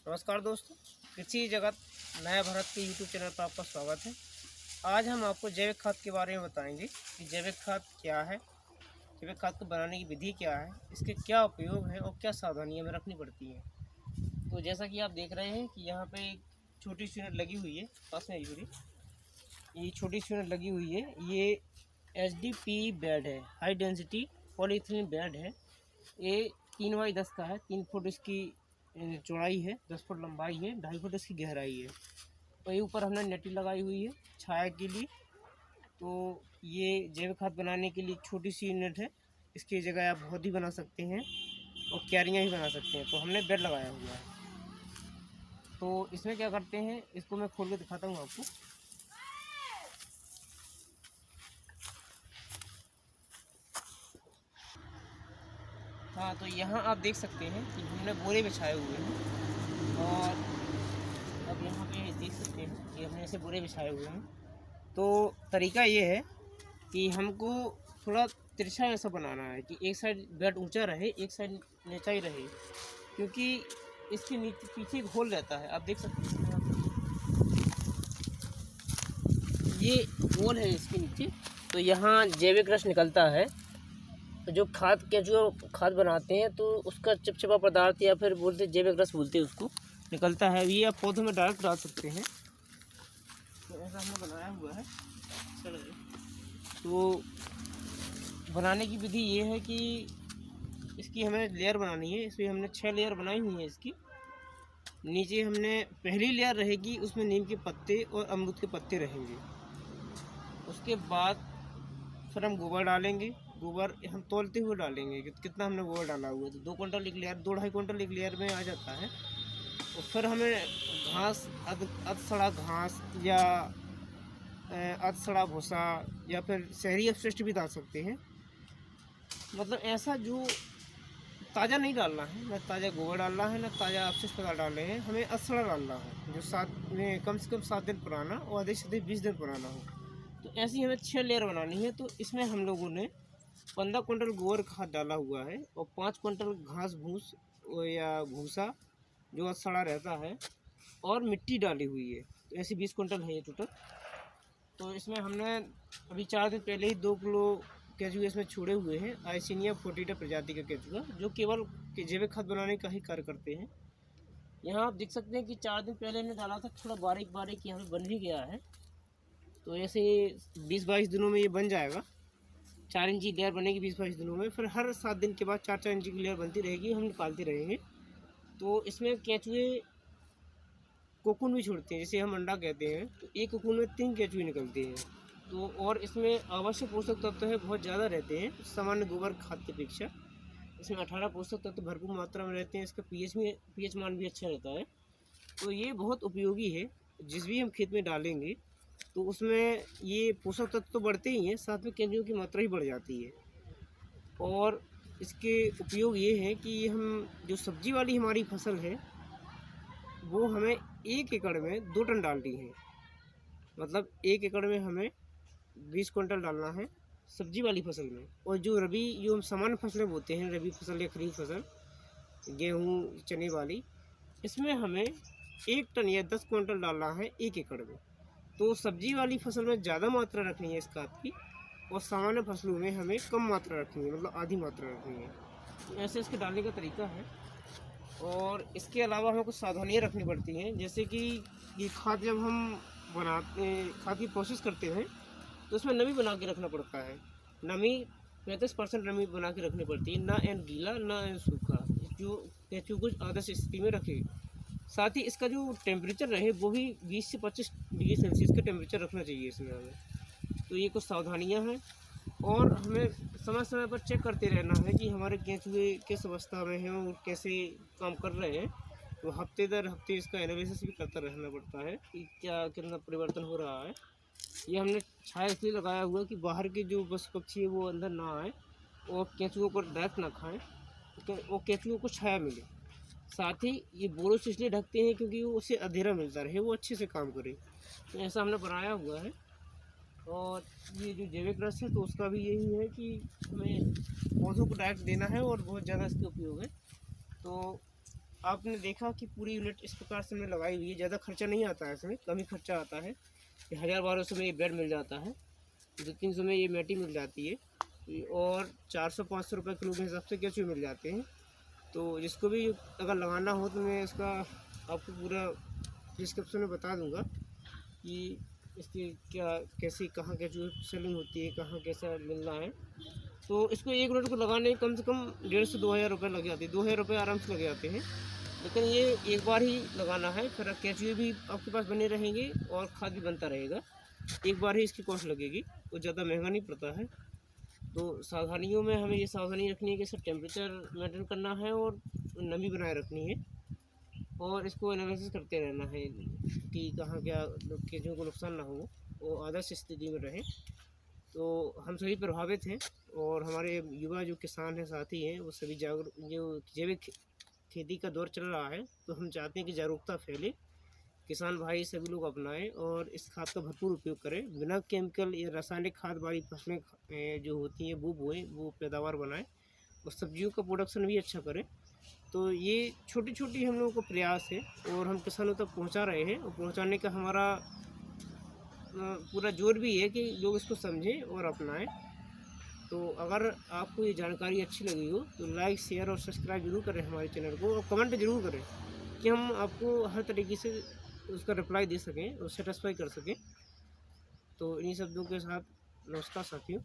नमस्कार दोस्तों, कृषि जगत नया भारत के यूट्यूब चैनल पर आपका स्वागत है। आज हम आपको जैविक खाद के बारे में बताएंगे कि जैविक खाद क्या है, जैविक खाद को बनाने की विधि क्या है, इसके क्या उपयोग हैं और क्या सावधानियां हमें रखनी पड़ती हैं। तो जैसा कि आप देख रहे हैं कि यहाँ पे एक छोटी सी यूनिट लगी हुई है, पास में ये छोटी सी यूनिट लगी हुई है। ये HDP बेड है, हाई डेंसिटी पॉलीथिलीन बेड है। ये 3x10 का है, 3 फुट इसकी चौड़ाई है, 10 फुट लंबाई है, 2.5 फुट इसकी गहराई है। और ये ऊपर हमने नेटी लगाई हुई है छाया के लिए। तो ये जैविक खाद बनाने के लिए छोटी सी यूनिट है। इसकी जगह आप बहुत ही बना सकते हैं और क्यारियाँ भी बना सकते हैं। तो हमने बेड लगाया हुआ है। तो इसमें क्या करते हैं, इसको मैं खोल के दिखाता हूँ आपको। हाँ, तो यहाँ आप देख सकते हैं कि हमने बोरे बिछाए हुए हैं और अब यहाँ पे देख सकते हैं कि हमने ऐसे बोरे बिछाए हुए हैं। तो तरीका ये है कि हमको थोड़ा तिरछा ऐसा बनाना है कि एक साइड बेड ऊंचा रहे, एक साइड नीचा ही रहे, क्योंकि इसके नीचे पीछे एक होल रहता है। आप देख सकते हैं, ये होल है इसके नीचे। तो यहाँ जैविक रस निकलता है। तो जो खाद बनाते हैं तो उसका चिपचिपा पदार्थ या फिर बोलते जैविक रस बोलते हैं उसको, निकलता है। ये आप पौधों में डायरेक्ट डाल सकते हैं। तो ऐसा हमने बनाया हुआ है। तो बनाने की विधि ये है कि इसकी हमें लेयर बनानी है। इसमें हमने 6 लेयर बनाई हुई है इसकी। नीचे हमने पहली लेयर रहेगी, उसमें नीम के पत्ते और अमरूद के पत्ते रहेंगे। उसके बाद फिर हम गोबर डालेंगे। गोबर हम तौलते हुए डालेंगे कि कितना हमने गोबर डाला हुआ है। तो 2 क्विंटल एक लेयर, 2-2.5 क्विंटल एक लेयर में आ जाता है। और फिर हमें घास, अधसड़ा घास या अधसड़ा भूसा या फिर शहरी अपशिष्ट भी डाल सकते हैं। मतलब ऐसा जो ताज़ा नहीं डालना है, ना ताज़ा गोबर डालना है, ना ताज़ा अपशिष्ट पदार्थ डालने हैं। हमें अधसड़ा डालना है जो कम से कम 7 दिन पुराना और अधिक से अधिक 20 दिन पुराना हो। तो ऐसी हमें 6 लेयर बनानी है। तो इसमें हम लोगों ने 15 क्विंटल गोबर खाद डाला हुआ है और 5 क्विंटल घास भूस या भूसा जो सड़ा रहता है और मिट्टी डाली हुई है। तो ऐसी 20 क्विंटल है ये टोटल। तो इसमें हमने अभी 4 दिन पहले ही 2 किलो केचुए इसमें छोड़े हुए हैं, आइसिनिया फोर्टिटा प्रजाति का केचुआ, जो केवल जैविक खाद बनाने का ही कार्य करते हैं। यहाँ आप देख सकते हैं कि 4 दिन पहले हमने डाला था, थोड़ा बारीक बारीक यहाँ पे बन भी गया है। तो ऐसे 20-22 दिनों में ये बन जाएगा। 4 इंची लेयर बनेगी 20-22 दिनों में। फिर हर 7 दिन के बाद 4-4 इंची की लेयर बनती रहेगी, हम निकालते रहेंगे। तो इसमें केचुए कोकून भी छोड़ते हैं, जैसे हम अंडा कहते हैं। तो एक कोकून में 3 केचुए निकलते हैं। तो और इसमें आवश्यक पोषक तत्व है बहुत ज़्यादा रहते हैं सामान्य गोबर खाद की अपेक्षा। इसमें 18 पोषक तत्व भरपूर मात्रा में रहते हैं। इसका पीएच मान भी अच्छा रहता है। तो ये बहुत उपयोगी है। जिस भी हम खेत में डालेंगे तो उसमें ये पोषक तत्व तो बढ़ते ही हैं, साथ में केंचुओं की मात्रा भी बढ़ जाती है। और इसके उपयोग ये हैं कि हम जो सब्जी वाली हमारी फसल है वो हमें 1 एकड़ में 2 टन डालनी है। मतलब 1 एकड़ में हमें 20 क्विंटल डालना है सब्जी वाली फसल में। और जो हम सामान्य फसलें बोते हैं, रबी फसल या खरीफ फसल, गेहूँ चने वाली, इसमें हमें 1 टन या 10 क्विंटल डालना है 1 एकड़ में। तो सब्जी वाली फसल में ज़्यादा मात्रा रखनी है इस खाद की और सामान्य फसलों में हमें कम मात्रा रखनी है, मतलब आधी मात्रा रखनी है। तो ऐसे इसके डालने का तरीका है। और इसके अलावा हमें कुछ सावधानियाँ रखनी पड़ती हैं, जैसे कि ये खाद जब हम खाद की प्रोसेस करते हैं तो उसमें नमी बना के रखना पड़ता है। नमी 35% नमी बना के रखनी पड़ती है, ना एन गीला ना एन सूखा, जो केंचुए को आदर्श स्थिति में रखे। साथ ही इसका जो टेम्परेचर रहे वो भी 20 से 25 डिग्री सेल्सियस का टेम्परेचर रखना चाहिए इसमें हमें। तो ये कुछ सावधानियाँ हैं। और हमें समय समय पर चेक करते रहना है कि हमारे केंचुए किस अवस्था में हैं और कैसे काम कर रहे हैं। तो हफ्ते दर हफ्ते इसका एनालिसिस भी करता रहना पड़ता है कि क्या कितना परिवर्तन हो रहा है। ये हमने छाया इसलिए लगाया हुआ है कि बाहर के जो पशु पक्षी है वो अंदर ना आए और केंचुओं को डायरेक्ट ना खाएं, वो केंचुओं को छाया मिले। साथ ही ये बोरों से इसलिए ढकते हैं क्योंकि वो उसे अंधेरा मिलता रहे, वो अच्छे से काम करे। तो ऐसा हमने बनाया हुआ है। और ये जो जैविक रस है तो उसका भी यही है कि हमें पौधों को डायरेक्ट देना है और बहुत ज़्यादा इसके उपयोग है। तो आपने देखा कि पूरी यूनिट इस प्रकार से हमने लगाई हुई है। ज़्यादा खर्चा नहीं आता है इसमें, कम ही खर्चा आता है। 1000-1200 में ये बेड मिल जाता है, 200-300 में ये मैटी मिल जाती है और 400-500 रुपये किलो के हिसाब से केचुए मिल जाते हैं। तो जिसको भी अगर लगाना हो तो मैं इसका आपको पूरा डिस्क्रिप्शन में बता दूंगा कि इसकी क्या कैसी कहाँ केचुए सेलिंग होती है, कहाँ कैसा मिलना है। तो इसको एक यूनिट को लगाने कम से कम 1,500 से 2,000 रुपये लग जाते हैं, 2,000 रुपये आराम से लग जाते हैं। लेकिन ये एक बार ही लगाना है, फिर केचुए भी आपके पास बने रहेंगे और खाद भी बनता रहेगा। एक बार ही इसकी कॉस्ट लगेगी, वो ज़्यादा महंगा नहीं पड़ता है। तो सावधानियों में हमें ये सावधानी रखनी है कि सर टेम्परेचर मेंटेन करना है और नमी बनाए रखनी है और इसको एनालिसिस करते रहना है कि कहाँ क्या केचुओं को नुकसान ना हो, वो आदर्श स्थिति में रहे। तो हम सभी प्रभावित हैं और हमारे युवा जो किसान हैं साथी हैं वो सभी जो जैविक खेती का दौर चल रहा है, तो हम चाहते हैं कि जागरूकता फैले, किसान भाई सभी लोग अपनाएं और इस खाद का भरपूर उपयोग करें। बिना केमिकल या रासायनिक खाद वाली फसलें जो होती हैं वो बोएं, वो पैदावार बनाएं और सब्जियों का प्रोडक्शन भी अच्छा करें। तो ये छोटी छोटी हम लोगों का प्रयास है और हम किसानों तक पहुंचा रहे हैं और पहुंचाने का हमारा पूरा जोर भी है कि लोग इसको समझें और अपनाएं। तो अगर आपको ये जानकारी अच्छी लगी हो तो लाइक, शेयर और सब्सक्राइब जरूर करें हमारे चैनल को और कमेंट जरूर करें कि हम आपको हर तरीके से उसका रिप्लाई दे सकें और सेटिस्फाई कर सकें। तो इन्हीं शब्दों के साथ नमस्कार साथियों।